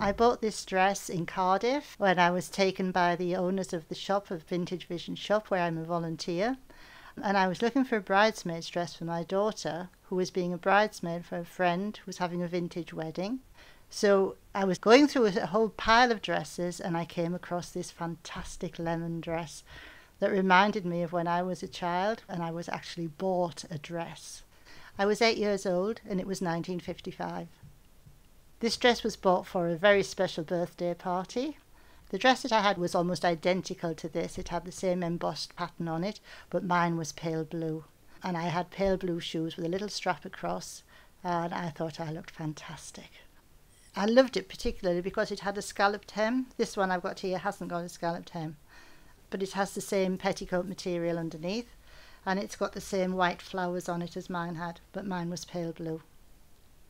I bought this dress in Cardiff when I was taken by the owners of the shop, of Vintage Vision shop, where I'm a volunteer. And I was looking for a bridesmaid's dress for my daughter, who was being a bridesmaid for a friend who was having a vintage wedding. So I was going through a whole pile of dresses and I came across this fantastic lemon dress that reminded me of when I was a child and I was actually bought a dress. I was 8 years old and it was 1955. This dress was bought for a very special birthday party. The dress that I had was almost identical to this. It had the same embossed pattern on it, but mine was pale blue. And I had pale blue shoes with a little strap across, and I thought I looked fantastic. I loved it particularly because it had a scalloped hem. This one I've got here hasn't got a scalloped hem, but it has the same petticoat material underneath, and it's got the same white flowers on it as mine had, but mine was pale blue.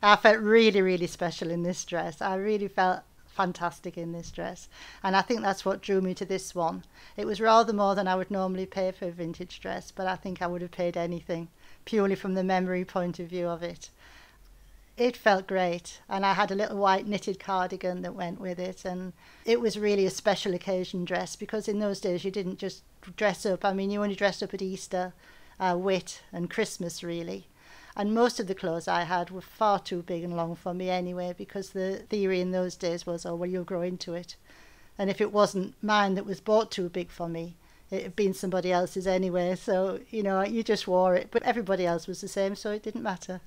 I felt really, really special in this dress. I really felt fantastic in this dress, and I think that's what drew me to this one. It was rather more than I would normally pay for a vintage dress, but I think I would have paid anything, purely from the memory point of view of it. It felt great, and I had a little white knitted cardigan that went with it, and it was really a special occasion dress, because in those days you didn't just dress up. I mean, you only dressed up at Easter, Whit and Christmas really. And most of the clothes I had were far too big and long for me anyway, because the theory in those days was, oh, well, you'll grow into it. And if it wasn't mine that was bought too big for me, it had been somebody else's anyway. So, you just wore it. But everybody else was the same, so it didn't matter.